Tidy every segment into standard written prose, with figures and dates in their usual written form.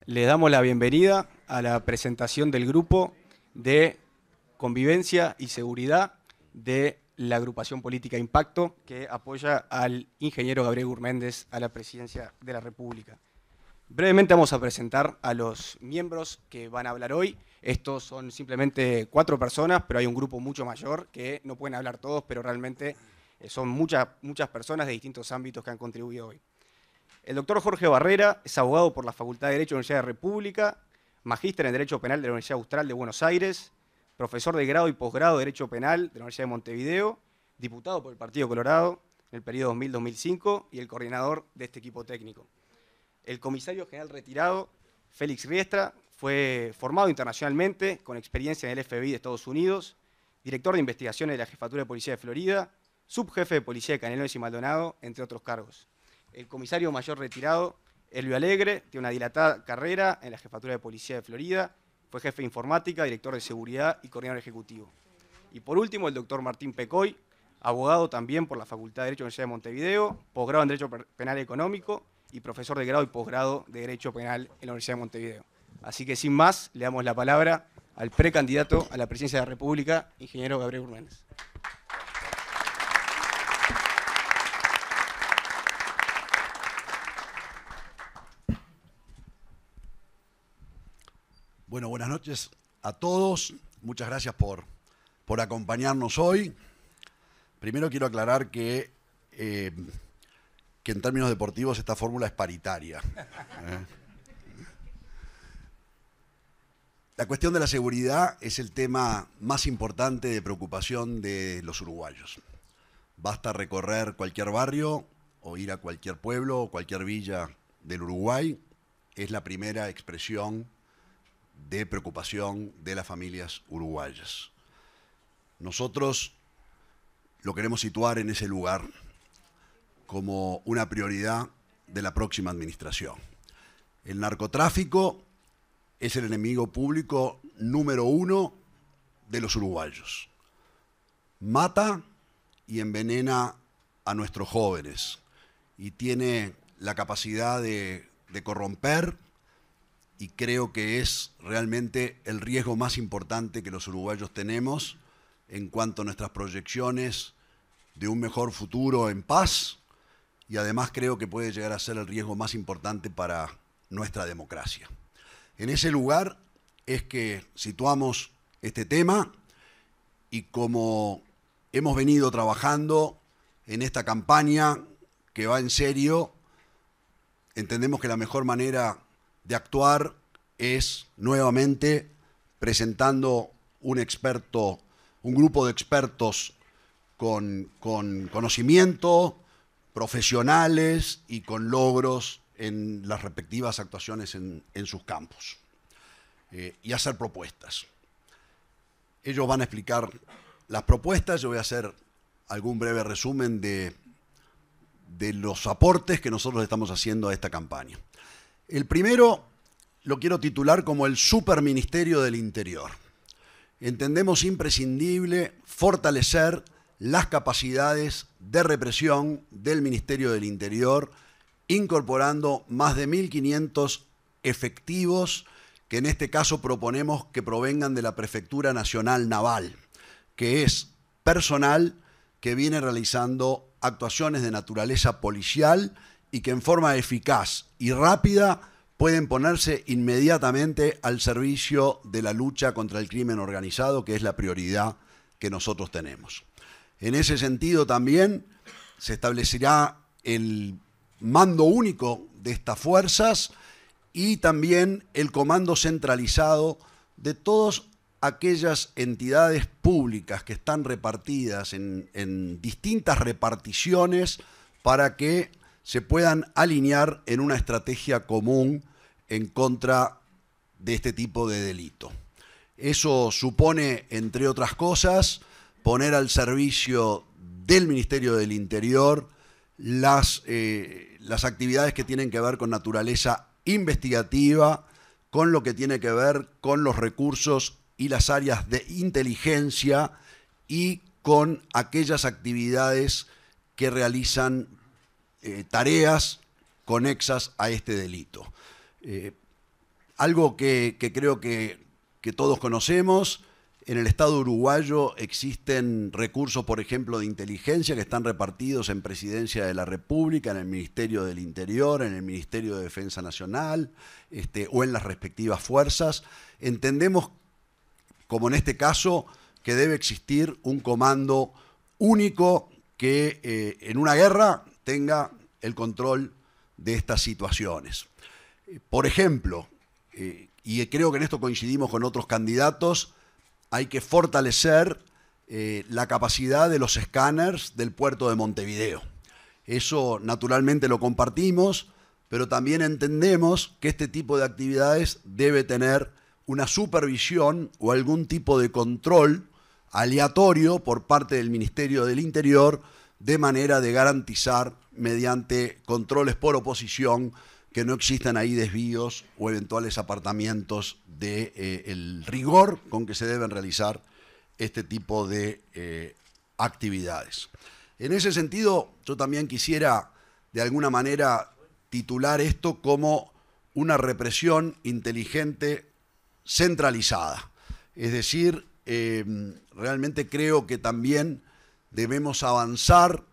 Le damos la bienvenida a la presentación del grupo de convivencia y seguridad de la agrupación política Impacto, que apoya al ingeniero Gabriel Gurméndez a la presidencia de la República. Brevemente vamos a presentar a los miembros que van a hablar hoy. Estos son simplemente 4 personas, pero hay un grupo mucho mayor que no pueden hablar todos, pero realmente son muchas personas de distintos ámbitos que han contribuido hoy. El doctor Jorge Barrera es abogado por la Facultad de Derecho de la Universidad de la República, magíster en Derecho Penal de la Universidad Austral de Buenos Aires, profesor de grado y posgrado de Derecho Penal de la Universidad de Montevideo, diputado por el Partido Colorado en el periodo 2000-2005 y el coordinador de este equipo técnico. El comisario general retirado, Félix Riestra, fue formado internacionalmente con experiencia en el FBI de Estados Unidos, director de investigaciones de la Jefatura de Policía de Florida, subjefe de Policía de Canelones y Maldonado, entre otros cargos. El comisario mayor retirado, Elvio Alegre, tiene una dilatada carrera en la Jefatura de Policía de Florida, fue jefe de informática, director de seguridad y coordinador ejecutivo. Y por último, el doctor Martín Pecoy, abogado también por la Facultad de Derecho de la Universidad de Montevideo, posgrado en Derecho Penal Económico y profesor de grado y posgrado de Derecho Penal en la Universidad de Montevideo. Así que sin más, le damos la palabra al precandidato a la presidencia de la República, ingeniero Gabriel Gurméndez. Bueno, buenas noches a todos. Muchas gracias por acompañarnos hoy. Primero quiero aclarar que en términos deportivos esta fórmula es paritaria. La cuestión de la seguridad es el tema más importante de preocupación de los uruguayos. Basta recorrer cualquier barrio o ir a cualquier pueblo o cualquier villa del Uruguay. Es la primera expresión de preocupación de las familias uruguayas. Nosotros lo queremos situar en ese lugar como una prioridad de la próxima administración. El narcotráfico es el enemigo público número 1 de los uruguayos. Mata y envenena a nuestros jóvenes y tiene la capacidad de corromper, y creo que es realmente el riesgo más importante que los uruguayos tenemos en cuanto a nuestras proyecciones de un mejor futuro en paz, y además creo que puede llegar a ser el riesgo más importante para nuestra democracia. En ese lugar es que situamos este tema, y como hemos venido trabajando en esta campaña que va en serio, entendemos que la mejor manera de actuar es nuevamente presentando un grupo de expertos con conocimiento, profesionales y con logros en las respectivas actuaciones en sus campos, y hacer propuestas. Ellos van a explicar las propuestas, yo voy a hacer algún breve resumen de los aportes que nosotros estamos haciendo a esta campaña. El primero lo quiero titular como el Superministerio del Interior. Entendemos imprescindible fortalecer las capacidades de represión del Ministerio del Interior, incorporando más de 1.500 efectivos que en este caso proponemos que provengan de la Prefectura Nacional Naval, que es personal que viene realizando actuaciones de naturaleza policial y que en forma eficaz y rápida pueden ponerse inmediatamente al servicio de la lucha contra el crimen organizado, que es la prioridad que nosotros tenemos. En ese sentido también se establecerá el mando único de estas fuerzas y también el comando centralizado de todas aquellas entidades públicas que están repartidas en distintas reparticiones para que se puedan alinear en una estrategia común en contra de este tipo de delito. Eso supone, entre otras cosas, poner al servicio del Ministerio del Interior las actividades que tienen que ver con naturaleza investigativa, con lo que tiene que ver con los recursos y las áreas de inteligencia y con aquellas actividades que realizan tareas conexas a este delito. Algo que creo que todos conocemos, en el Estado uruguayo existen recursos, por ejemplo, de inteligencia que están repartidos en Presidencia de la República, en el Ministerio del Interior, en el Ministerio de Defensa Nacional, o en las respectivas fuerzas. Entendemos, como en este caso, que debe existir un comando único que en una guerra tenga el control de estas situaciones. Por ejemplo, y creo que en esto coincidimos con otros candidatos, hay que fortalecer la capacidad de los escáneres del puerto de Montevideo. Eso naturalmente lo compartimos, pero también entendemos que este tipo de actividades debe tener una supervisión o algún tipo de control aleatorio por parte del Ministerio del Interior, de manera de garantizar, mediante controles por oposición, que no existan ahí desvíos o eventuales apartamientos del rigor con que se deben realizar este tipo de actividades. En ese sentido, yo también quisiera, de alguna manera, titular esto como una represión inteligente centralizada. Es decir, realmente creo que también debemos avanzar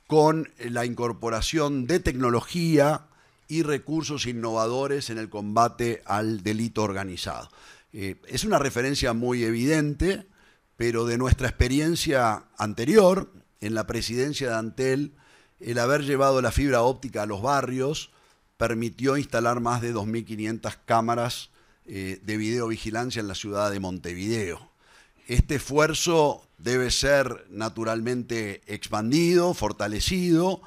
con la incorporación de tecnología y recursos innovadores en el combate al delito organizado. Es una referencia muy evidente, pero de nuestra experiencia anterior, en la presidencia de Antel, el haber llevado la fibra óptica a los barrios permitió instalar más de 2.500 cámaras de videovigilancia en la ciudad de Montevideo. Este esfuerzo debe ser naturalmente expandido, fortalecido,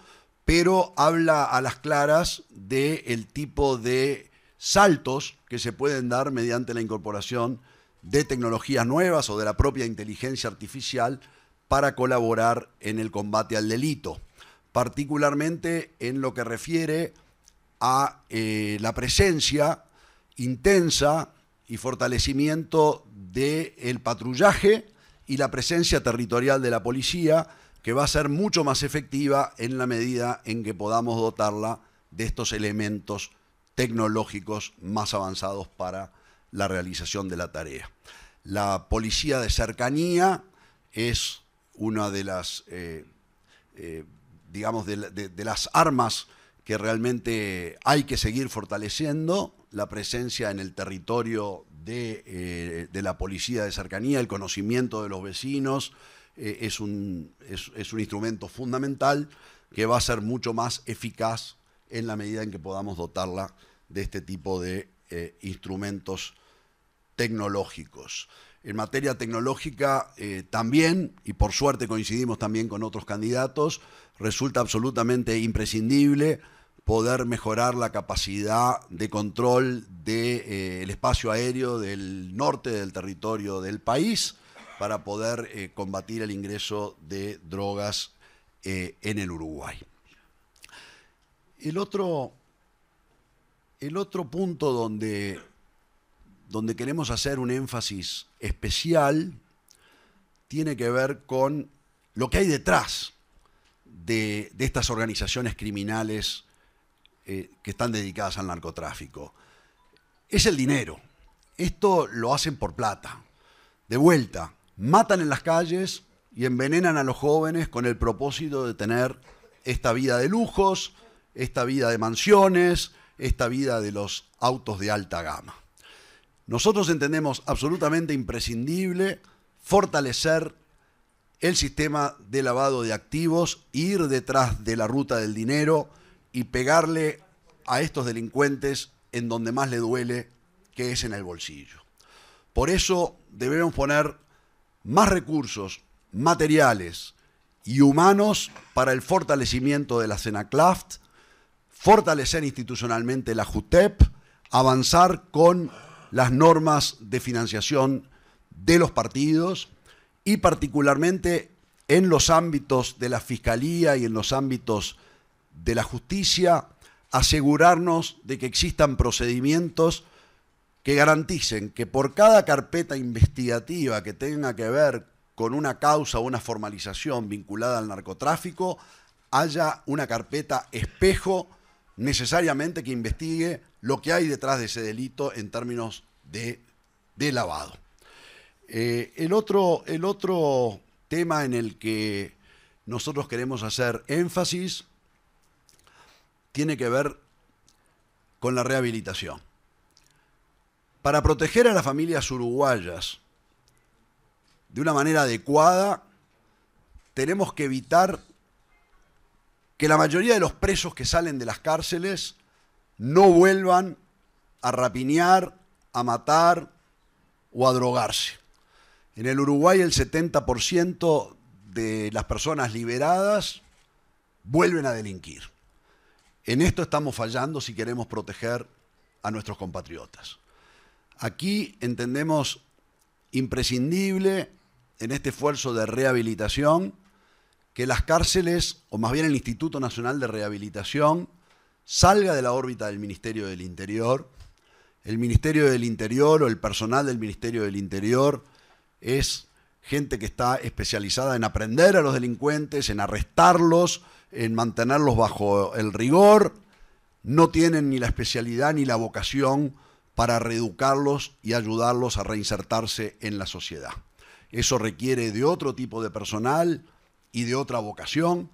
pero habla a las claras del tipo de saltos que se pueden dar mediante la incorporación de tecnologías nuevas o de la propia inteligencia artificial para colaborar en el combate al delito, particularmente en lo que refiere a la presencia intensa y fortalecimiento del patrullaje y la presencia territorial de la policía, que va a ser mucho más efectiva en la medida en que podamos dotarla de estos elementos tecnológicos más avanzados para la realización de la tarea. La policía de cercanía es una de las, digamos, de las armas que realmente hay que seguir fortaleciendo, la presencia en el territorio de la policía de cercanía, el conocimiento de los vecinos, es un instrumento fundamental que va a ser mucho más eficaz en la medida en que podamos dotarla de este tipo de instrumentos tecnológicos. En materia tecnológica también, y por suerte coincidimos también con otros candidatos, resulta absolutamente imprescindible poder mejorar la capacidad de control del espacio aéreo del norte del territorio del país para poder combatir el ingreso de drogas en el Uruguay. El otro punto donde queremos hacer un énfasis especial tiene que ver con lo que hay detrás de estas organizaciones criminales que están dedicadas al narcotráfico. Es el dinero. Esto lo hacen por plata. De vuelta, matan en las calles y envenenan a los jóvenes con el propósito de tener esta vida de lujos, esta vida de mansiones, esta vida de los autos de alta gama. Nosotros entendemos absolutamente imprescindible fortalecer el sistema de lavado de activos, ir detrás de la ruta del dinero y pegarle a estos delincuentes en donde más le duele, que es en el bolsillo. Por eso debemos poner más recursos materiales y humanos para el fortalecimiento de la CENACLAFT, fortalecer institucionalmente la JUTEP, avanzar con las normas de financiación de los partidos y particularmente en los ámbitos de la Fiscalía y en los ámbitos de la justicia, asegurarnos de que existan procedimientos que garanticen que por cada carpeta investigativa que tenga que ver con una causa o una formalización vinculada al narcotráfico, haya una carpeta espejo necesariamente que investigue lo que hay detrás de ese delito en términos de lavado. El otro tema en el que nosotros queremos hacer énfasis tiene que ver con la rehabilitación. Para proteger a las familias uruguayas de una manera adecuada, tenemos que evitar que la mayoría de los presos que salen de las cárceles no vuelvan a rapiñar, a matar o a drogarse. En el Uruguay el 70% de las personas liberadas vuelven a delinquir. En esto estamos fallando si queremos proteger a nuestros compatriotas. Aquí entendemos imprescindible en este esfuerzo de rehabilitación que las cárceles, o más bien el Instituto Nacional de Rehabilitación, salga de la órbita del Ministerio del Interior. El Ministerio del Interior o el personal del Ministerio del Interior es gente que está especializada en aprender a los delincuentes, en arrestarlos, en mantenerlos bajo el rigor. No tienen ni la especialidad ni la vocación para reeducarlos y ayudarlos a reinsertarse en la sociedad. Eso requiere de otro tipo de personal y de otra vocación,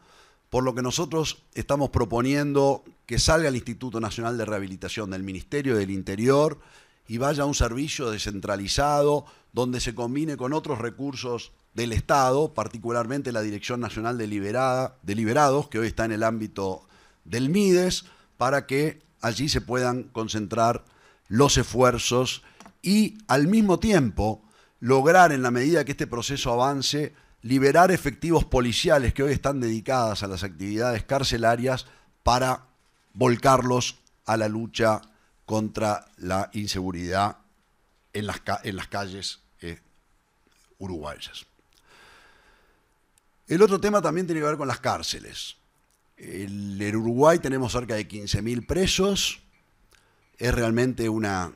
por lo que nosotros estamos proponiendo que salga el Instituto Nacional de Rehabilitación del Ministerio del Interior y vaya a un servicio descentralizado donde se combine con otros recursos del Estado, particularmente la Dirección Nacional de Liberados, que hoy está en el ámbito del MIDES, para que allí se puedan concentrar los esfuerzos y al mismo tiempo lograr, en la medida que este proceso avance, liberar efectivos policiales que hoy están dedicados a las actividades carcelarias para volcarlos a la lucha contra la inseguridad en las calles uruguayas. El otro tema también tiene que ver con las cárceles. En Uruguay tenemos cerca de 15.000 presos. Es realmente una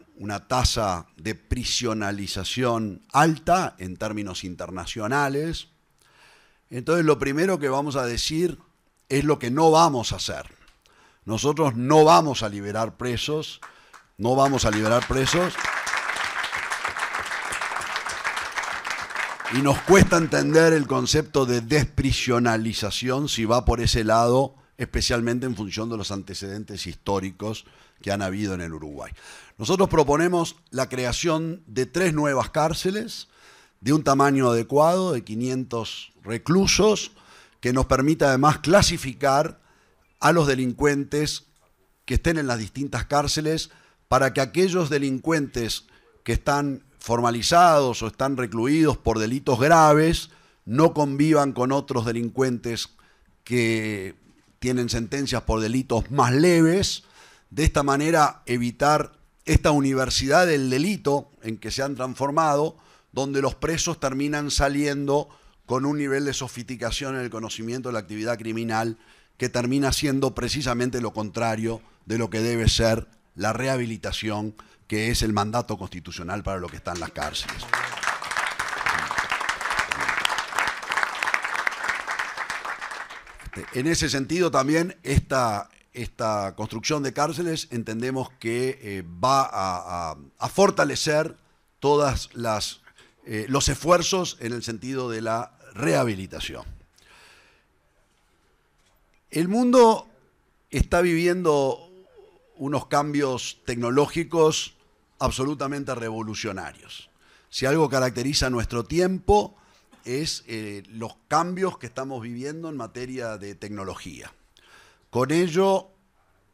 tasa de prisionalización alta en términos internacionales. Entonces lo primero que vamos a decir es lo que no vamos a hacer. Nosotros no vamos a liberar presos, no vamos a liberar presos. Y nos cuesta entender el concepto de desprisionalización si va por ese lado, especialmente en función de los antecedentes históricos que han habido en el Uruguay. Nosotros proponemos la creación de 3 nuevas cárceles de un tamaño adecuado, de 500 reclusos, que nos permita además clasificar a los delincuentes que estén en las distintas cárceles para que aquellos delincuentes que están formalizados o están recluidos por delitos graves no convivan con otros delincuentes que tienen sentencias por delitos más leves. De esta manera evitar esta universidad del delito en que se han transformado, donde los presos terminan saliendo con un nivel de sofisticación en el conocimiento de la actividad criminal que termina siendo precisamente lo contrario de lo que debe ser la rehabilitación, que es el mandato constitucional para lo que están las cárceles. En ese sentido también esta construcción de cárceles entendemos que va a fortalecer todas los esfuerzos en el sentido de la rehabilitación. El mundo está viviendo unos cambios tecnológicos absolutamente revolucionarios. Si algo caracteriza nuestro tiempo es los cambios que estamos viviendo en materia de tecnología. Con ello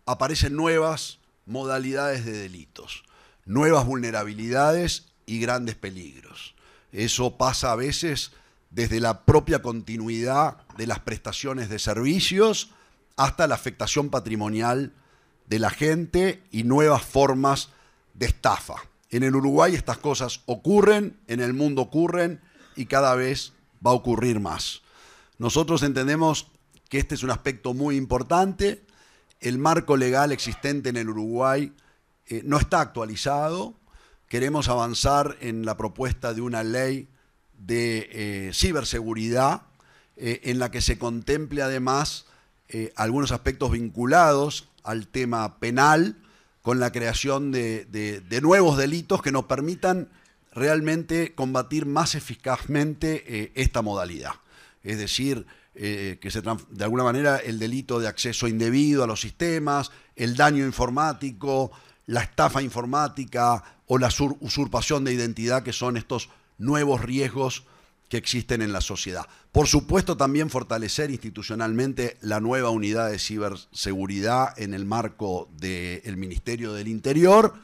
aparecen nuevas modalidades de delitos, nuevas vulnerabilidades y grandes peligros. Eso pasa a veces desde la propia continuidad de las prestaciones de servicios hasta la afectación patrimonial de la gente y nuevas formas de estafa. En el Uruguay estas cosas ocurren, en el mundo ocurren y cada vez va a ocurrir más. Nosotros entendemos que este es un aspecto muy importante. El marco legal existente en el Uruguay no está actualizado. Queremos avanzar en la propuesta de una ley de ciberseguridad en la que se contemple además algunos aspectos vinculados al tema penal con la creación de nuevos delitos que nos permitan realmente combatir más eficazmente esta modalidad. Es decir, que de alguna manera el delito de acceso indebido a los sistemas, el daño informático, la estafa informática o la usurpación de identidad, que son estos nuevos riesgos que existen en la sociedad. Por supuesto, también fortalecer institucionalmente la nueva unidad de ciberseguridad en el marco del Ministerio del Interior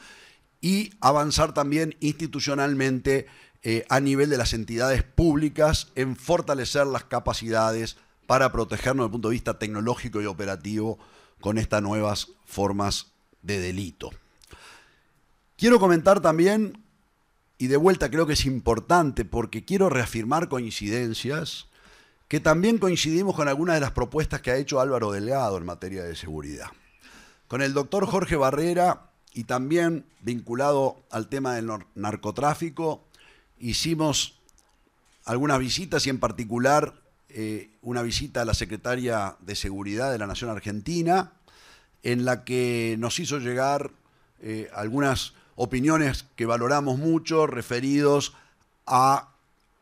y avanzar también institucionalmente a nivel de las entidades públicas en fortalecer las capacidades para protegernos desde el punto de vista tecnológico y operativo con estas nuevas formas de delito. Quiero comentar también, y de vuelta creo que es importante porque quiero reafirmar coincidencias, que también coincidimos con algunas de las propuestas que ha hecho Álvaro Delgado en materia de seguridad. Con el doctor Jorge Barrera, y también vinculado al tema del narcotráfico, hicimos algunas visitas y en particular una visita a la secretaria de Seguridad de la Nación Argentina, en la que nos hizo llegar algunas opiniones que valoramos mucho referidos a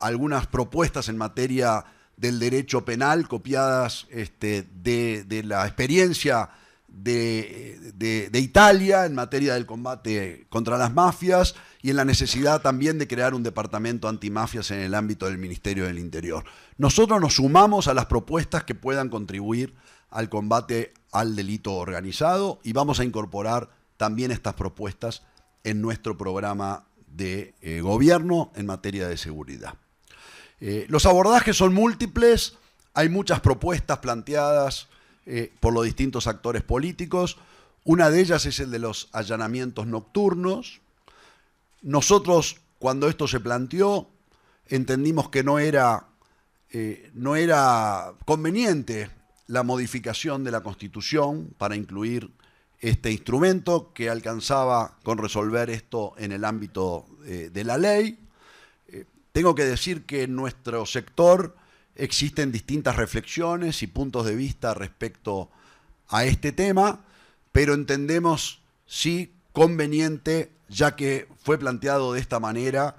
algunas propuestas en materia del derecho penal copiadas de la experiencia de Italia en materia del combate contra las mafias y en la necesidad también de crear un departamento antimafias en el ámbito del Ministerio del Interior. Nosotros nos sumamos a las propuestas que puedan contribuir al combate al delito organizado y vamos a incorporar también estas propuestas en nuestro programa de gobierno en materia de seguridad. Los abordajes son múltiples, hay muchas propuestas planteadas por los distintos actores políticos. Una de ellas es el de los allanamientos nocturnos. Nosotros, cuando esto se planteó, entendimos que no era conveniente la modificación de la Constitución para incluir este instrumento, que alcanzaba con resolver esto en el ámbito de la ley. Tengo que decir que en nuestro sector existen distintas reflexiones y puntos de vista respecto a este tema, pero entendemos sí conveniente, ya que fue planteado de esta manera,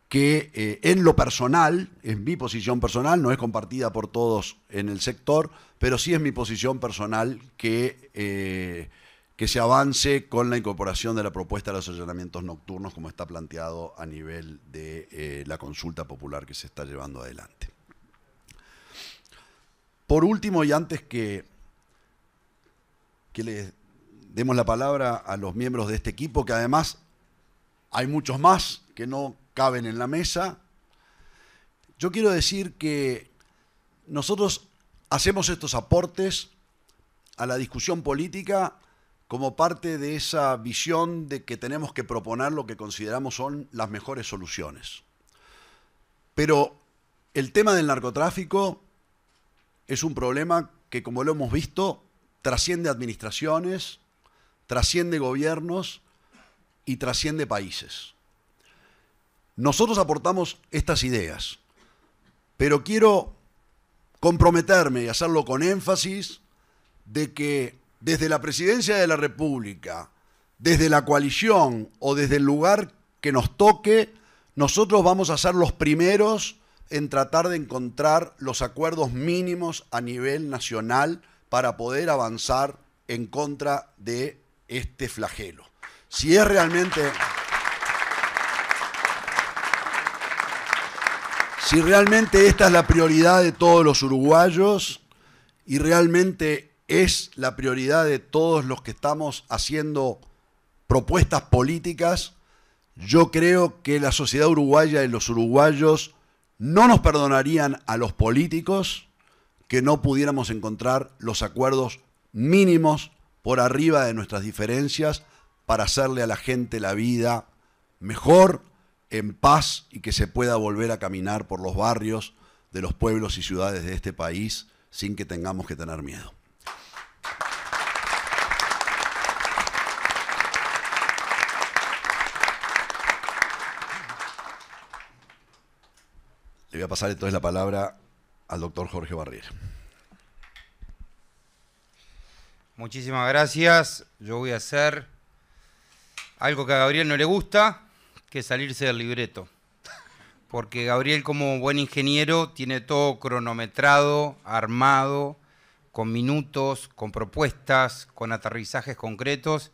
que en lo personal, es mi posición personal, no es compartida por todos en el sector, pero sí es mi posición personal que se avance con la incorporación de la propuesta de los allanamientos nocturnos como está planteado a nivel de la consulta popular que se está llevando adelante. Por último, y antes que le demos la palabra a los miembros de este equipo, que además hay muchos más que no caben en la mesa, yo quiero decir que nosotros hacemos estos aportes a la discusión política como parte de esa visión de que tenemos que proponer lo que consideramos son las mejores soluciones. Pero el tema del narcotráfico es un problema que, como lo hemos visto, trasciende administraciones, trasciende gobiernos y trasciende países. Nosotros aportamos estas ideas, pero quiero comprometerme y hacerlo con énfasis de que desde la Presidencia de la República, desde la coalición o desde el lugar que nos toque, nosotros vamos a ser los primeros en tratar de encontrar los acuerdos mínimos a nivel nacional para poder avanzar en contra de este flagelo. Si realmente esta es la prioridad de todos los uruguayos y realmente es la prioridad de todos los que estamos haciendo propuestas políticas, yo creo que la sociedad uruguaya y los uruguayos no nos perdonarían a los políticos que no pudiéramos encontrar los acuerdos mínimos por arriba de nuestras diferencias para hacerle a la gente la vida mejor, en paz y que se pueda volver a caminar por los barrios de los pueblos y ciudades de este país sin que tengamos que tener miedo. Le voy a pasar entonces la palabra al doctor Jorge Barrera. Muchísimas gracias. Yo voy a ser algo que a Gabriel no le gusta, que es salirse del libreto. Porque Gabriel, como buen ingeniero, tiene todo cronometrado, armado, con minutos, con propuestas, con aterrizajes concretos,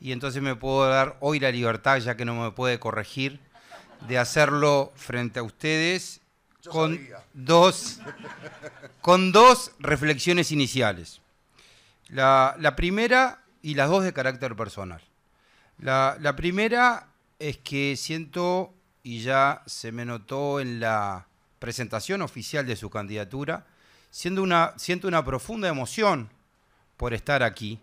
y entonces me puedo dar hoy la libertad, ya que no me puede corregir, de hacerlo frente a ustedes con dos reflexiones iniciales. La primera, y las dos de carácter personal. La primera es que siento, y ya se me notó en la presentación oficial de su candidatura, siento una profunda emoción por estar aquí,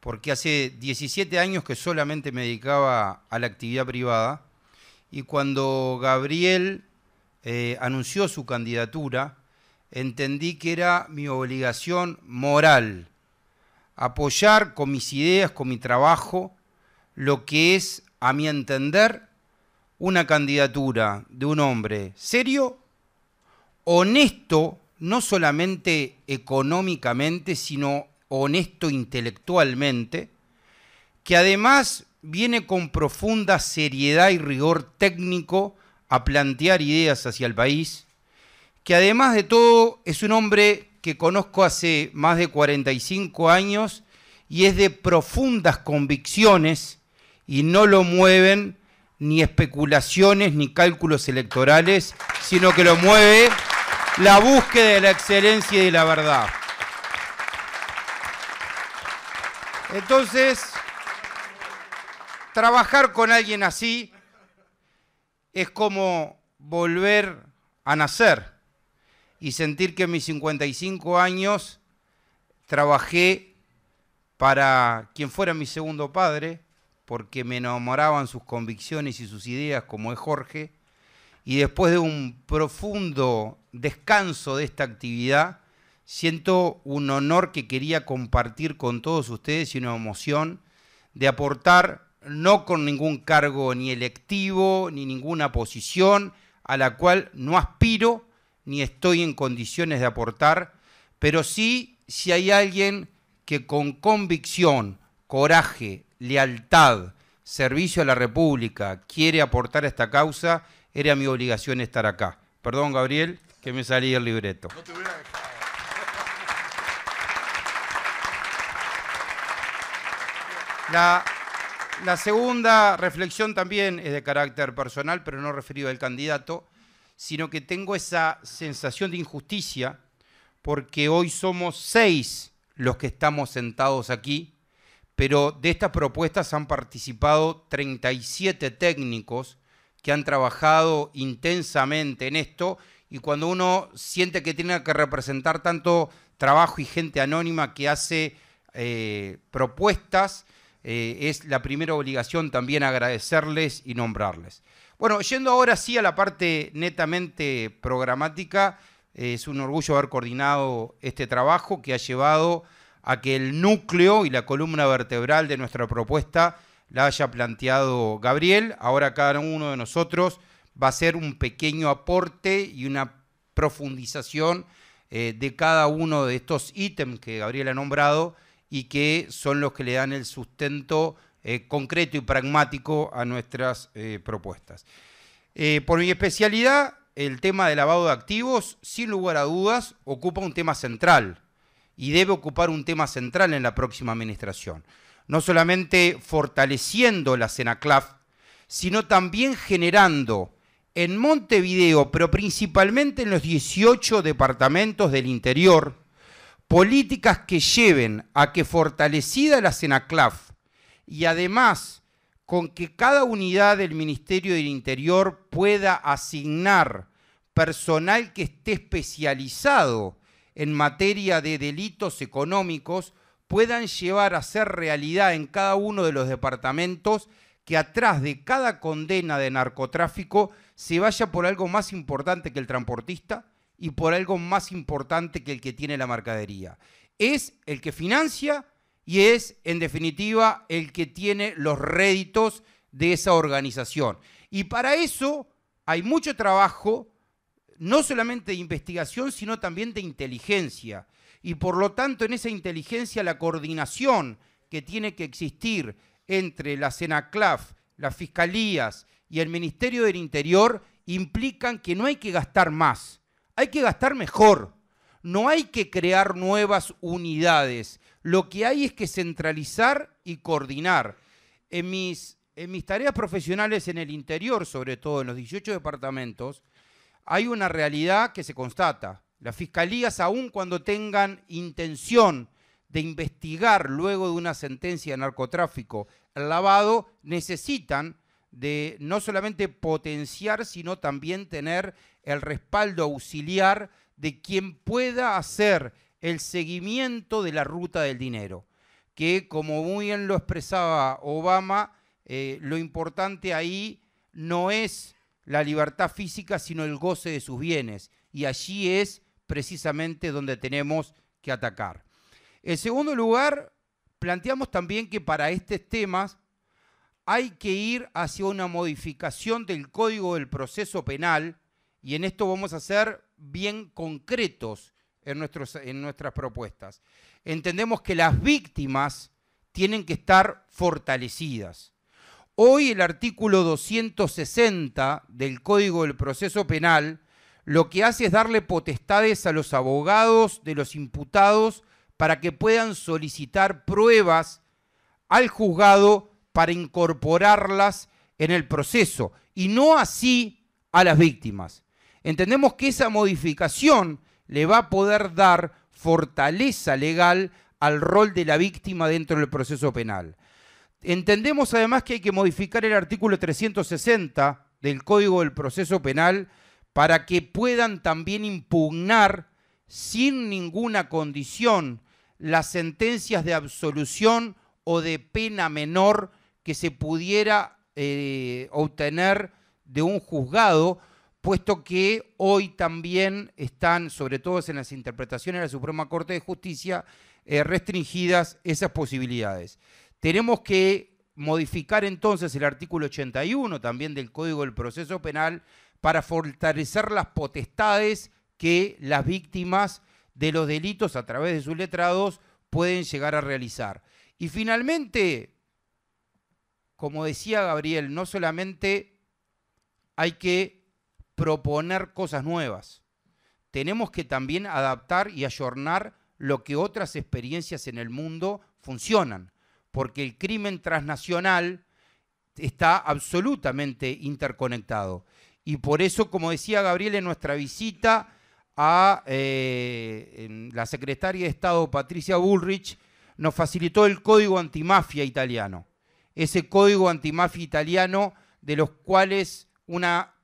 porque hace 17 años que solamente me dedicaba a la actividad privada, y cuando Gabriel anunció su candidatura, entendí que era mi obligación moral apoyar con mis ideas, con mi trabajo, lo que es, a mi entender, una candidatura de un hombre serio, honesto, no solamente económicamente, sino honesto intelectualmente, que además viene con profunda seriedad y rigor técnico a plantear ideas hacia el país, que además de todo es un hombre que conozco hace más de 45 años y es de profundas convicciones y no lo mueven ni especulaciones ni cálculos electorales, sino que lo mueve la búsqueda de la excelencia y de la verdad. Entonces, trabajar con alguien así es como volver a nacer y sentir que en mis 55 años trabajé para quien fuera mi segundo padre, porque me enamoraban sus convicciones y sus ideas, como es Jorge, y después de un profundo descanso de esta actividad, siento un honor que quería compartir con todos ustedes y una emoción de aportar, no con ningún cargo ni electivo, ni ninguna posición a la cual no aspiro, ni estoy en condiciones de aportar, pero sí, si hay alguien que con convicción, coraje, lealtad, servicio a la República quiere aportar a esta causa, era mi obligación estar acá. Perdón, Gabriel, que me salí del libreto. No te hubiera dejado. La segunda reflexión también es de carácter personal, pero no referido al candidato, sino que tengo esa sensación de injusticia porque hoy somos 6 los que estamos sentados aquí, pero de estas propuestas han participado 37 técnicos que han trabajado intensamente en esto, y cuando uno siente que tiene que representar tanto trabajo y gente anónima que hace propuestas, es la primera obligación también agradecerles y nombrarles. Bueno, yendo ahora sí a la parte netamente programática, es un orgullo haber coordinado este trabajo que ha llevado a que el núcleo y la columna vertebral de nuestra propuesta la haya planteado Gabriel. Ahora cada uno de nosotros va a hacer un pequeño aporte y una profundización de cada uno de estos ítems que Gabriel ha nombrado y que son los que le dan el sustento concreto y pragmático a nuestras propuestas. Por mi especialidad, el tema de lavado de activos, sin lugar a dudas, ocupa un tema central y debe ocupar un tema central en la próxima administración. No solamente fortaleciendo la CENACLAF, sino también generando en Montevideo, pero principalmente en los 18 departamentos del interior, políticas que lleven a que fortalecida la CENACLAF y además con que cada unidad del Ministerio del Interior pueda asignar personal que esté especializado en materia de delitos económicos, puedan llevar a ser realidad en cada uno de los departamentos que atrás de cada condena de narcotráfico se vaya por algo más importante que el transportista y por algo más importante que el que tiene la mercadería. Es el que financia y es, en definitiva, el que tiene los réditos de esa organización. Y para eso hay mucho trabajo, no solamente de investigación, sino también de inteligencia. Y por lo tanto, en esa inteligencia, la coordinación que tiene que existir entre la CENACLAF, las fiscalías y el Ministerio del Interior implican que no hay que gastar más, hay que gastar mejor. No hay que crear nuevas unidades. Lo que hay es que centralizar y coordinar. En mis tareas profesionales en el interior, sobre todo en los 18 departamentos, hay una realidad que se constata. Las fiscalías, aun cuando tengan intención de investigar luego de una sentencia de narcotráfico el lavado, necesitan de no solamente potenciar, sino también tener el respaldo auxiliar de quien pueda hacer el seguimiento de la ruta del dinero, que como muy bien lo expresaba Obama, lo importante ahí no es la libertad física, sino el goce de sus bienes, y allí es precisamente donde tenemos que atacar. En segundo lugar, planteamos también que para estos temas hay que ir hacia una modificación del Código del Proceso Penal, y en esto vamos a ser bien concretos en nuestras propuestas. Entendemos que las víctimas tienen que estar fortalecidas. Hoy el artículo 260 del Código del Proceso Penal lo que hace es darle potestades a los abogados de los imputados para que puedan solicitar pruebas al juzgado para incorporarlas en el proceso, y no así a las víctimas. Entendemos que esa modificación le va a poder dar fortaleza legal al rol de la víctima dentro del proceso penal. Entendemos además que hay que modificar el artículo 360 del Código del Proceso Penal para que puedan también impugnar sin ninguna condición las sentencias de absolución o de pena menor que se pudiera obtener de un juzgado, puesto que hoy también están, sobre todo en las interpretaciones de la Suprema Corte de Justicia, restringidas esas posibilidades. Tenemos que modificar entonces el artículo 81 también del Código del Proceso Penal para fortalecer las potestades que las víctimas de los delitos a través de sus letrados pueden llegar a realizar. Y finalmente, como decía Gabriel, no solamente hay que proponer cosas nuevas, tenemos que también adaptar y ayornar lo que otras experiencias en el mundo funcionan, porque el crimen transnacional está absolutamente interconectado. Y por eso, como decía Gabriel en nuestra visita a la secretaria de Estado Patricia Bullrich, nos facilitó el Código Antimafia italiano. Ese Código Antimafia italiano, de los cuales una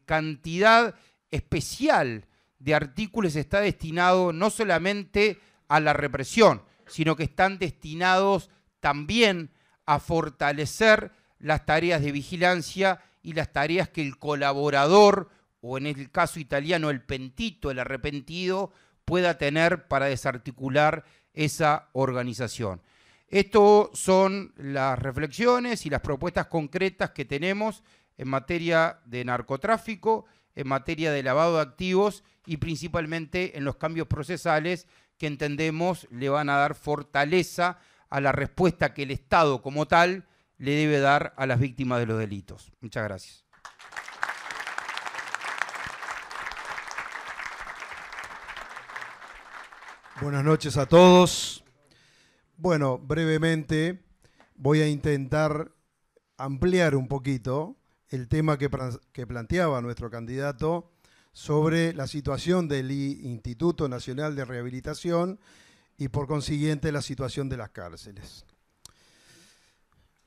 cantidad especial de artículos está destinado no solamente a la represión, sino que están destinados también a fortalecer las tareas de vigilancia y las tareas que el colaborador, o en el caso italiano el pentito, el arrepentido, pueda tener para desarticular esa organización. Estas son las reflexiones y las propuestas concretas que tenemos en materia de narcotráfico, en materia de lavado de activos y principalmente en los cambios procesales que entendemos le van a dar fortaleza a la respuesta que el Estado como tal le debe dar a las víctimas de los delitos. Muchas gracias. Buenas noches a todos. Bueno, brevemente voy a intentar ampliar un poquito el tema que planteaba nuestro candidato sobre la situación del Instituto Nacional de Rehabilitación y por consiguiente la situación de las cárceles.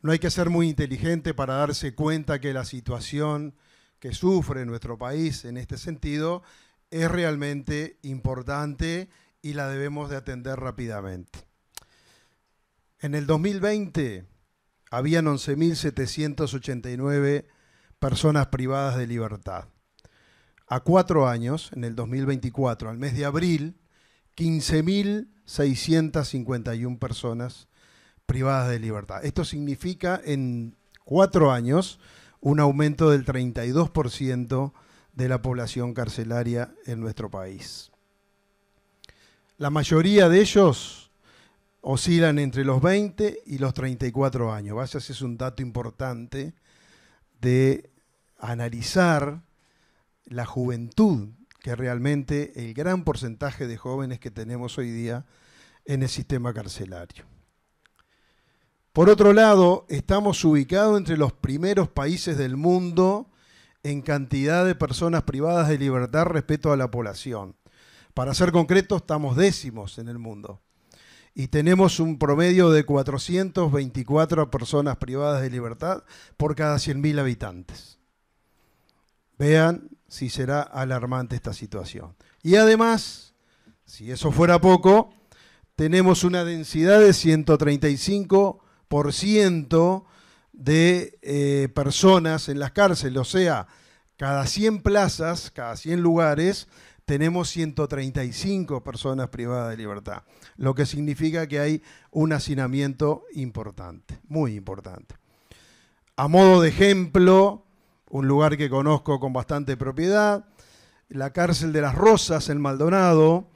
No hay que ser muy inteligente para darse cuenta que la situación que sufre nuestro país en este sentido es realmente importante y la debemos de atender rápidamente. En el 2020 habían 11.789 personas privadas de libertad. A 4 años, en el 2024, al mes de abril, 15.651 personas privadas de libertad. Esto significa en 4 años un aumento del 32% de la población carcelaria en nuestro país. La mayoría de ellos oscilan entre los 20 y los 34 años. Vaya si es un dato importante de analizar la juventud, que realmente el gran porcentaje de jóvenes que tenemos hoy día en el sistema carcelario. Por otro lado, estamos ubicados entre los primeros países del mundo en cantidad de personas privadas de libertad respecto a la población. Para ser concretos, estamos décimos en el mundo. Y tenemos un promedio de 424 personas privadas de libertad por cada 100.000 habitantes. Vean si será alarmante esta situación. Y además, si eso fuera poco, tenemos una densidad de 135% de personas en las cárceles, o sea, cada 100 plazas, cada 100 lugares, tenemos 135 personas privadas de libertad, lo que significa que hay un hacinamiento importante, muy importante. A modo de ejemplo, un lugar que conozco con bastante propiedad, la cárcel de Las Rosas en Maldonado,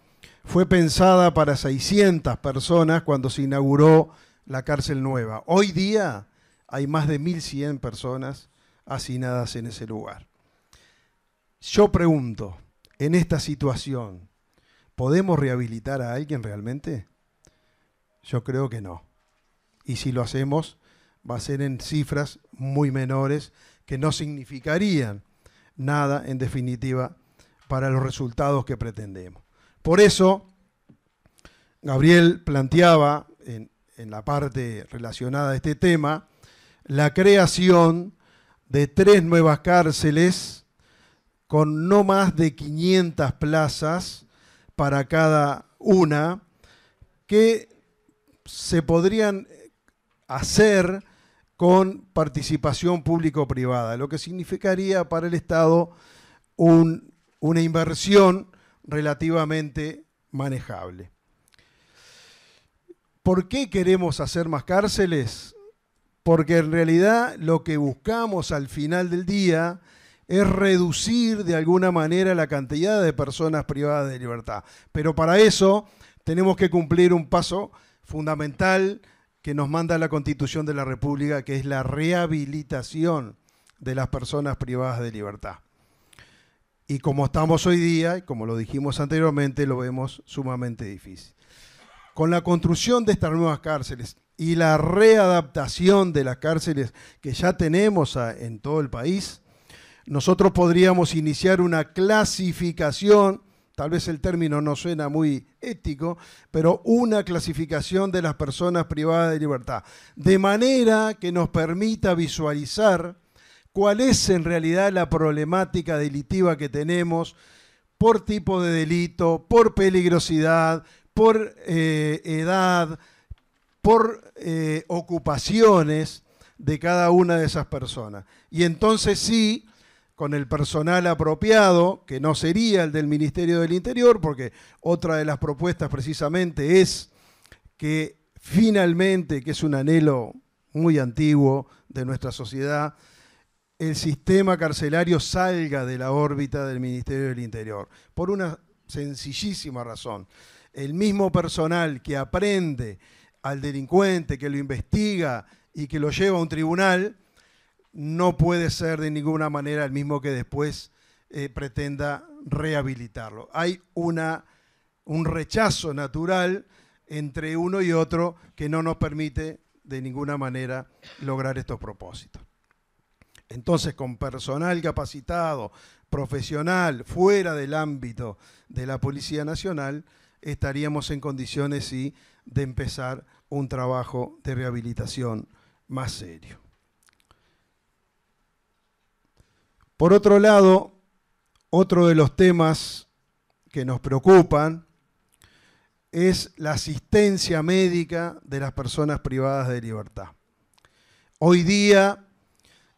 fue pensada para 600 personas cuando se inauguró la cárcel nueva. Hoy día hay más de 1.100 personas hacinadas en ese lugar. Yo pregunto, en esta situación, ¿podemos rehabilitar a alguien realmente? Yo creo que no. Y si lo hacemos, va a ser en cifras muy menores que no significarían nada, en definitiva, para los resultados que pretendemos. Por eso, Gabriel planteaba, en la parte relacionada a este tema, la creación de 3 nuevas cárceles con no más de 500 plazas para cada una, que se podrían hacer con participación público-privada, lo que significaría para el Estado una inversión relativamente manejable. ¿Por qué queremos hacer más cárceles? Porque en realidad lo que buscamos al final del día es reducir de alguna manera la cantidad de personas privadas de libertad. Pero para eso tenemos que cumplir un paso fundamental que nos manda la Constitución de la República, que es la rehabilitación de las personas privadas de libertad. Y como estamos hoy día, y como lo dijimos anteriormente, lo vemos sumamente difícil. Con la construcción de estas nuevas cárceles y la readaptación de las cárceles que ya tenemos en todo el país, nosotros podríamos iniciar una clasificación, tal vez el término no suena muy ético, pero una clasificación de las personas privadas de libertad, de manera que nos permita visualizar cuál es en realidad la problemática delictiva que tenemos por tipo de delito, por peligrosidad, por edad, por ocupaciones de cada una de esas personas. Y entonces sí, con el personal apropiado, que no sería el del Ministerio del Interior, porque otra de las propuestas precisamente es que finalmente, que es un anhelo muy antiguo de nuestra sociedad, el sistema carcelario salga de la órbita del Ministerio del Interior, por una sencillísima razón. El mismo personal que aprende al delincuente, que lo investiga y que lo lleva a un tribunal, no puede ser de ninguna manera el mismo que después pretenda rehabilitarlo. Hay un rechazo natural entre uno y otro que no nos permite de ninguna manera lograr estos propósitos. Entonces, con personal capacitado, profesional, fuera del ámbito de la Policía Nacional, estaríamos en condiciones, sí, de empezar un trabajo de rehabilitación más serio. Por otro lado, otro de los temas que nos preocupan es la asistencia médica de las personas privadas de libertad. Hoy día,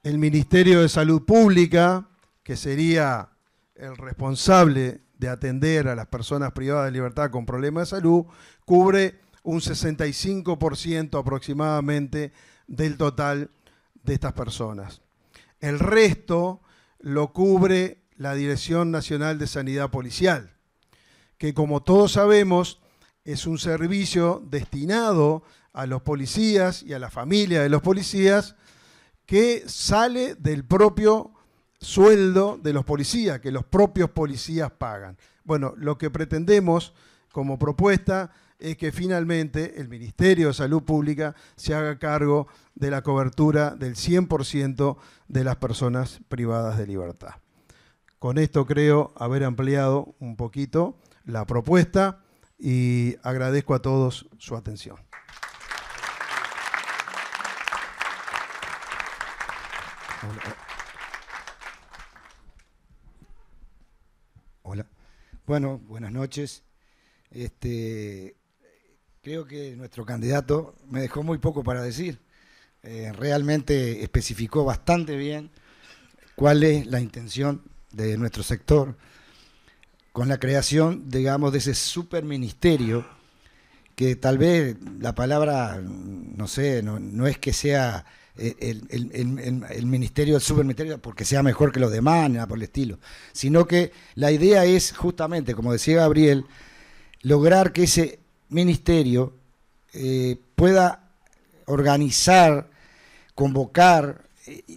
el Ministerio de Salud Pública, que sería el responsable de atender a las personas privadas de libertad con problemas de salud, cubre un 65% aproximadamente del total de estas personas. El resto lo cubre la Dirección Nacional de Sanidad Policial, que como todos sabemos es un servicio destinado a los policías y a la familia de los policías que sale del propio sueldo de los policías, que los propios policías pagan. Bueno, lo que pretendemos como propuesta es que finalmente el Ministerio de Salud Pública se haga cargo de la cobertura del 100% de las personas privadas de libertad. Con esto creo haber ampliado un poquito la propuesta y agradezco a todos su atención. Hola. Bueno, buenas noches. Creo que nuestro candidato me dejó muy poco para decir. Realmente especificó bastante bien cuál es la intención de nuestro sector con la creación, digamos, de ese superministerio, que tal vez la palabra, no sé, no es que sea el ministerio, el superministerio, porque sea mejor que los demás, nada por el estilo, sino que la idea es justamente, como decía Gabriel, lograr que ese ministerio pueda organizar, convocar,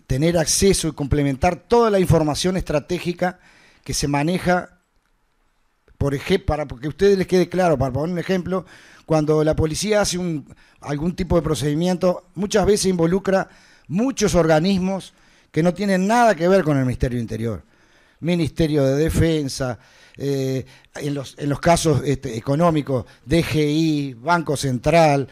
tener acceso y complementar toda la información estratégica que se maneja, por ejemplo, para que a ustedes les quede claro, para poner un ejemplo, cuando la policía hace algún tipo de procedimiento, muchas veces involucra muchos organismos que no tienen nada que ver con el Ministerio del Interior. Ministerio de Defensa, en los casos económicos, DGI, Banco Central,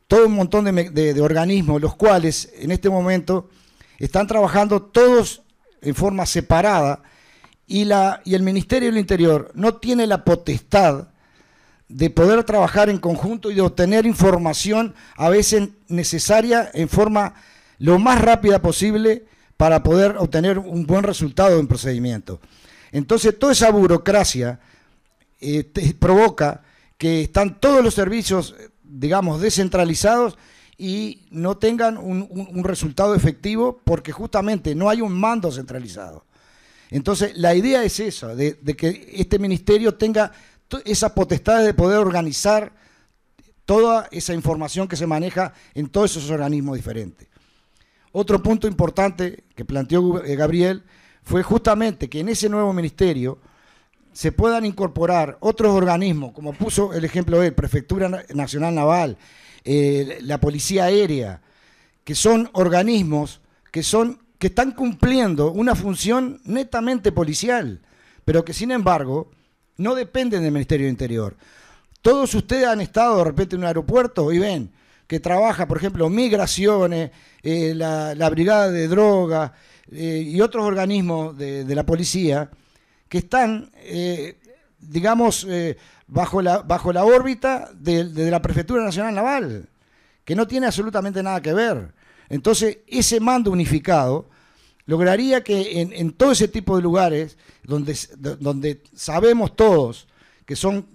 todo un montón de organismos, los cuales en este momento están trabajando todos en forma separada y el Ministerio del Interior no tiene la potestad de poder trabajar en conjunto y de obtener información a veces necesaria en forma lo más rápida posible para poder obtener un buen resultado en procedimiento. Entonces, toda esa burocracia provoca que están todos los servicios, digamos, descentralizados y no tengan un resultado efectivo porque justamente no hay un mando centralizado. Entonces, la idea es esa, de que este ministerio tenga esa potestad de poder organizar toda esa información que se maneja en todos esos organismos diferentes. Otro punto importante que planteó Gabriel fue justamente que en ese nuevo ministerio se puedan incorporar otros organismos, como puso el ejemplo él, Prefectura Nacional Naval, la Policía Aérea, que son organismos que están cumpliendo una función netamente policial, pero que sin embargo no dependen del Ministerio del Interior. Todos ustedes han estado de repente en un aeropuerto y ven que trabaja, por ejemplo, Migraciones, la Brigada de Drogas y otros organismos de la policía que están, digamos, bajo la órbita de la Prefectura Nacional Naval, que no tiene absolutamente nada que ver. Entonces, ese mando unificado lograría que en todo ese tipo de lugares donde sabemos todos que son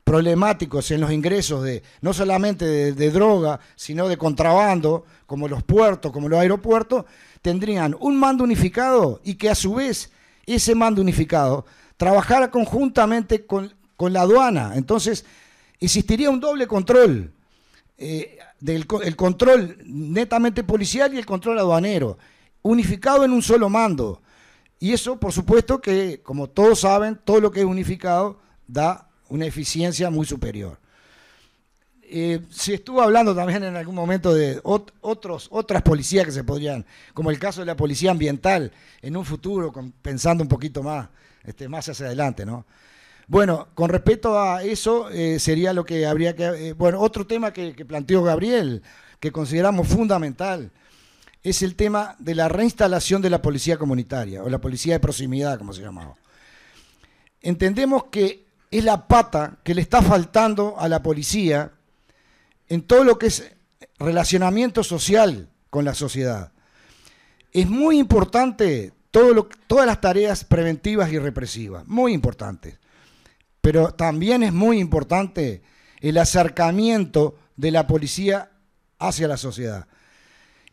problemáticos en los ingresos no solamente de droga, sino de contrabando, como los puertos, como los aeropuertos, tendrían un mando unificado y que a su vez ese mando unificado trabajara conjuntamente con la aduana. Entonces, existiría un doble control, el control netamente policial y el control aduanero, unificado en un solo mando. Y eso, por supuesto, que, como todos saben, todo lo que es unificado da una eficiencia muy superior. Se estuvo hablando también en algún momento de otras policías que se podrían, como el caso de la policía ambiental, en un futuro, pensando un poquito más hacia adelante, ¿no? Bueno, con respecto a eso, sería lo que habría que... bueno, otro tema que planteó Gabriel, que consideramos fundamental, es el tema de la reinstalación de la policía comunitaria, o la policía de proximidad, como se llamaba. Entendemos que es la pata que le está faltando a la policía en todo lo que es relacionamiento social con la sociedad. Es muy importante todas las tareas preventivas y represivas, muy importantes. Pero también es muy importante el acercamiento de la policía hacia la sociedad.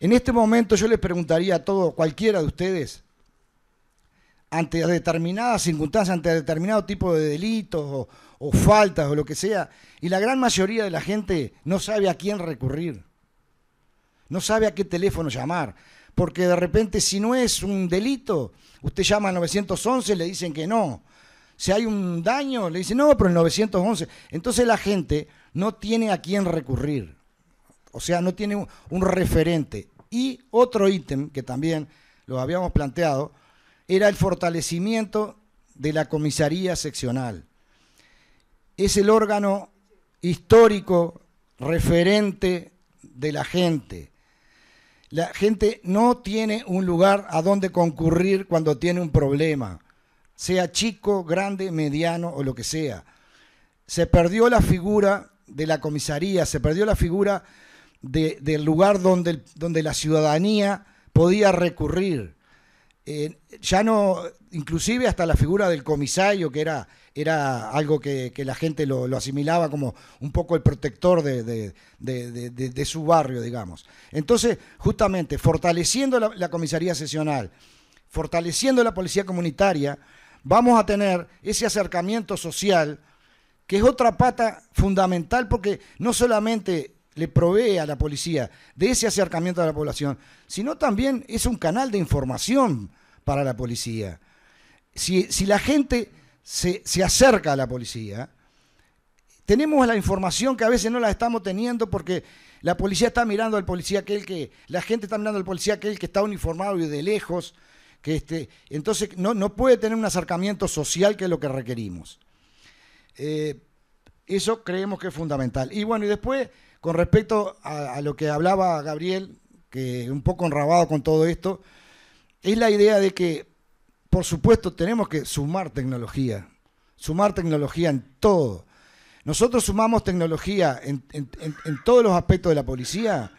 En este momento yo les preguntaría a cualquiera de ustedes, ante determinadas circunstancias, ante determinado tipo de delitos o faltas o lo que sea, y la gran mayoría de la gente no sabe a quién recurrir, no sabe a qué teléfono llamar, porque de repente si no es un delito, usted llama al 911, le dicen que no. Si hay un daño, le dicen no, pero el 911. Entonces la gente no tiene a quién recurrir, o sea, no tiene un referente. Y otro ítem que también lo habíamos planteado era el fortalecimiento de la comisaría seccional. Es el órgano histórico referente de la gente. La gente no tiene un lugar a donde concurrir cuando tiene un problema, sea chico, grande, mediano o lo que sea. Se perdió la figura de la comisaría, se perdió la figura del lugar donde la ciudadanía podía recurrir. Ya no, inclusive hasta la figura del comisario, que era algo que la gente lo asimilaba como un poco el protector de su barrio, digamos. Entonces, justamente, fortaleciendo la comisaría seccional, fortaleciendo la policía comunitaria, vamos a tener ese acercamiento social, que es otra pata fundamental, porque no solamente le provee a la policía de ese acercamiento a la población, sino también es un canal de información para la policía. Si la gente se acerca a la policía, tenemos la información que a veces no la estamos teniendo porque la policía está mirando al policía la gente está mirando al policía aquel que está uniformado y de lejos, entonces no puede tener un acercamiento social, que es lo que requerimos. Eso creemos que es fundamental. Y bueno, y después, con respecto a lo que hablaba Gabriel, que un poco enrabado con todo esto, es la idea de que, por supuesto, tenemos que sumar tecnología en todo. Nosotros sumamos tecnología en todos los aspectos de la policía,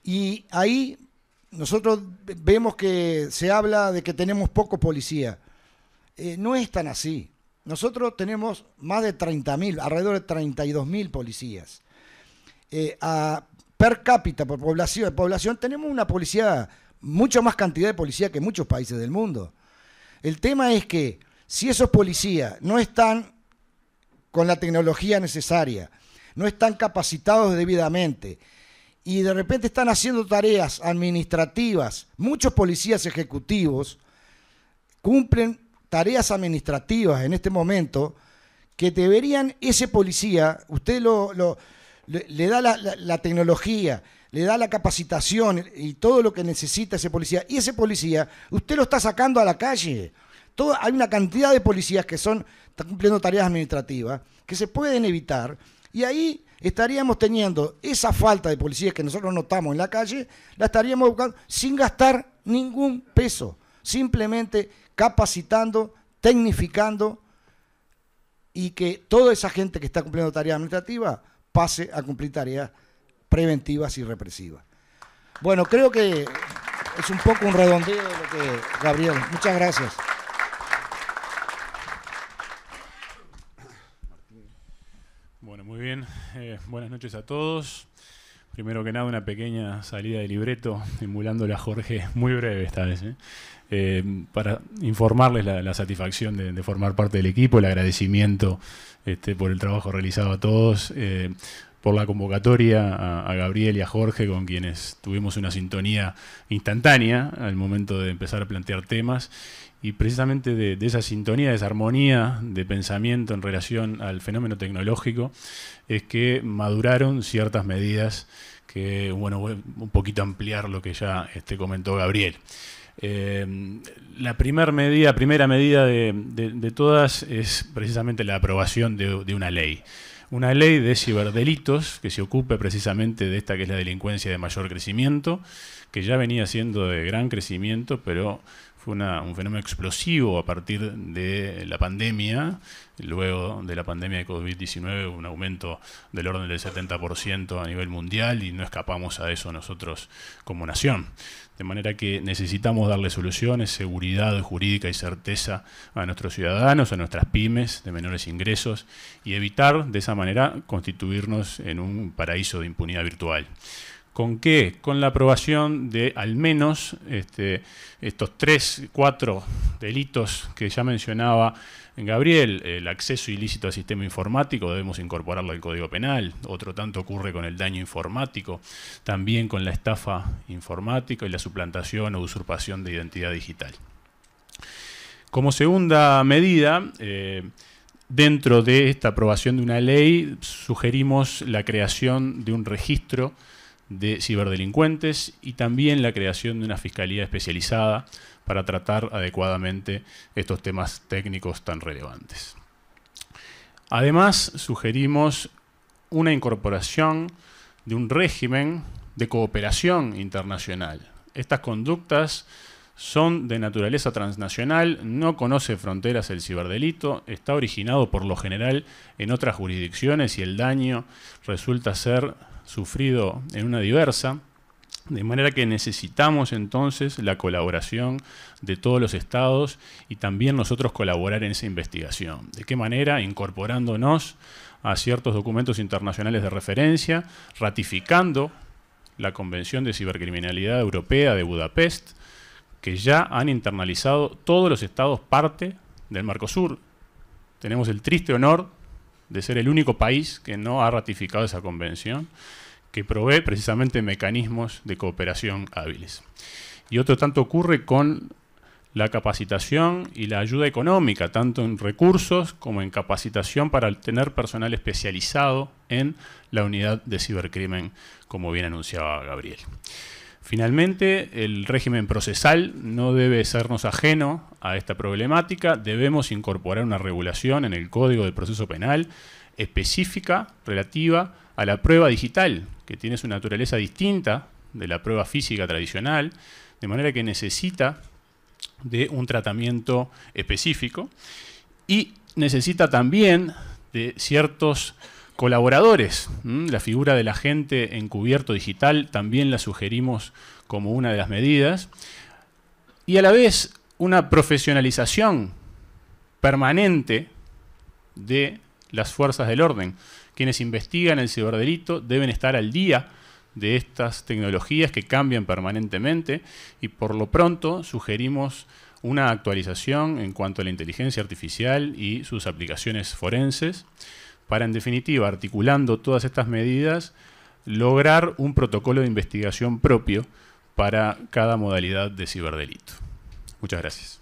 y ahí nosotros vemos que se habla de que tenemos poco policía. No es tan así. Nosotros tenemos más de 30.000, alrededor de 32.000 policías. Per cápita, por población, tenemos una policía, mucha más cantidad de policía que muchos países del mundo. El tema es que si esos policías no están con la tecnología necesaria, no están capacitados debidamente y de repente están haciendo tareas administrativas, muchos policías ejecutivos cumplen tareas administrativas en este momento que deberían, ese policía, usted le da la tecnología, le da la capacitación y todo lo que necesita ese policía, y ese policía usted lo está sacando a la calle. Hay una cantidad de policías que están cumpliendo tareas administrativas que se pueden evitar, y ahí estaríamos teniendo esa falta de policías que nosotros notamos en la calle, la estaríamos buscando sin gastar ningún peso, simplemente capacitando, tecnificando, y que toda esa gente que está cumpliendo tareas administrativas pase a cumplir tareas preventivas y represivas. Bueno, creo que es un poco un redondeo de lo que Gabriel. Muchas gracias. Bueno, muy bien. Buenas noches a todos. Primero que nada, una pequeña salida de libreto, emulándole a Jorge, muy breve esta vez, para informarles la satisfacción de formar parte del equipo, el agradecimiento por el trabajo realizado a todos, por la convocatoria a Gabriel y a Jorge, con quienes tuvimos una sintonía instantánea al momento de empezar a plantear temas, y precisamente de esa sintonía, de esa armonía de pensamiento en relación al fenómeno tecnológico, es que maduraron ciertas medidas que, bueno, voy un poquito a ampliar lo que ya comentó Gabriel. La primera medida de todas es precisamente la aprobación de una ley. Una ley de ciberdelitos que se ocupe precisamente de esta que es la delincuencia de mayor crecimiento, que ya venía siendo de gran crecimiento, pero fue un fenómeno explosivo a partir de la pandemia. Luego de la pandemia de COVID-19 un aumento del orden del 70% a nivel mundial, y no escapamos a eso nosotros como nación. De manera que necesitamos darle soluciones, seguridad jurídica y certeza a nuestros ciudadanos, a nuestras pymes de menores ingresos, y evitar de esa manera constituirnos en un paraíso de impunidad virtual. ¿Con qué? Con la aprobación de al menos estos 3, 4 delitos que ya mencionaba Gabriel. El acceso ilícito al sistema informático, debemos incorporarlo al Código Penal. Otro tanto ocurre con el daño informático, también con la estafa informática y la suplantación o usurpación de identidad digital. Como segunda medida, dentro de esta aprobación de una ley, sugerimos la creación de un registro de ciberdelincuentes y también la creación de una fiscalía especializada para tratar adecuadamente estos temas técnicos tan relevantes. Además, sugerimos una incorporación de un régimen de cooperación internacional. Estas conductas son de naturaleza transnacional, no conoce fronteras el ciberdelito, está originado por lo general en otras jurisdicciones y el daño resulta ser sufrido en una diversa, de manera que necesitamos entonces la colaboración de todos los estados y también nosotros colaborar en esa investigación. ¿De qué manera? Incorporándonos a ciertos documentos internacionales de referencia, ratificando la Convención de Cibercriminalidad Europea de Budapest, que ya han internalizado todos los estados parte del Mercosur. Tenemos el triste honor de ser el único país que no ha ratificado esa convención, que provee precisamente mecanismos de cooperación hábiles. Y otro tanto ocurre con la capacitación y la ayuda económica, tanto en recursos como en capacitación para tener personal especializado en la unidad de cibercrimen, como bien anunciaba Gabriel. Finalmente, el régimen procesal no debe sernos ajeno a esta problemática. Debemos incorporar una regulación en el Código de Proceso Penal específica relativa a la prueba digital, que tiene su naturaleza distinta de la prueba física tradicional, de manera que necesita de un tratamiento específico y necesita también de ciertos colaboradores. La figura del agente encubierto digital también la sugerimos como una de las medidas. Y a la vez una profesionalización permanente de las fuerzas del orden. Quienes investigan el ciberdelito deben estar al día de estas tecnologías que cambian permanentemente y por lo pronto sugerimos una actualización en cuanto a la inteligencia artificial y sus aplicaciones forenses, para, en definitiva, articulando todas estas medidas, lograr un protocolo de investigación propio para cada modalidad de ciberdelito. Muchas gracias.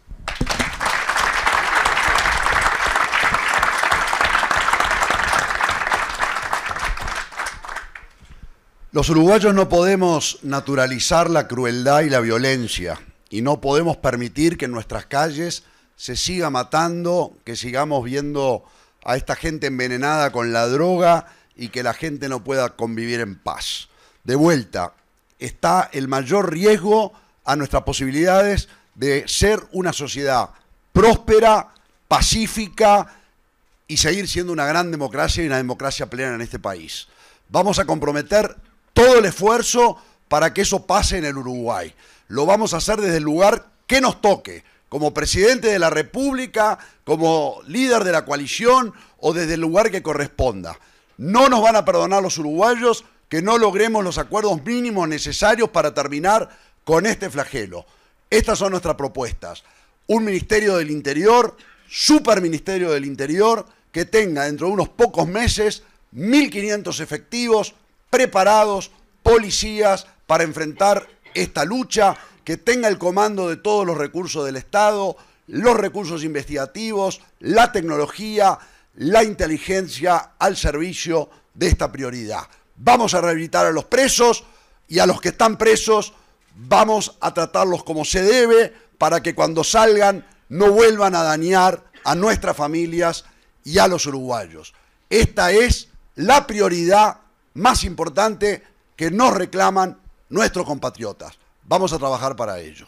Los uruguayos no podemos naturalizar la crueldad y la violencia y no podemos permitir que en nuestras calles se siga matando, que sigamos viendo a esta gente envenenada con la droga y que la gente no pueda convivir en paz. De vuelta, está el mayor riesgo a nuestras posibilidades de ser una sociedad próspera, pacífica y seguir siendo una gran democracia y una democracia plena en este país. Vamos a comprometer todo el esfuerzo para que eso pase en el Uruguay. Lo vamos a hacer desde el lugar que nos toque, como presidente de la República, como líder de la coalición o desde el lugar que corresponda. No nos van a perdonar los uruguayos que no logremos los acuerdos mínimos necesarios para terminar con este flagelo. Estas son nuestras propuestas. Un Ministerio del Interior, Superministerio del Interior, que tenga dentro de unos pocos meses 1.500 efectivos preparados, policías, para enfrentar esta lucha, que tenga el comando de todos los recursos del Estado, los recursos investigativos, la tecnología, la inteligencia al servicio de esta prioridad. Vamos a rehabilitar a los presos y a los que están presos vamos a tratarlos como se debe para que cuando salgan no vuelvan a dañar a nuestras familias y a los uruguayos. Esta es la prioridad más importante que nos reclaman nuestros compatriotas. Vamos a trabajar para ello.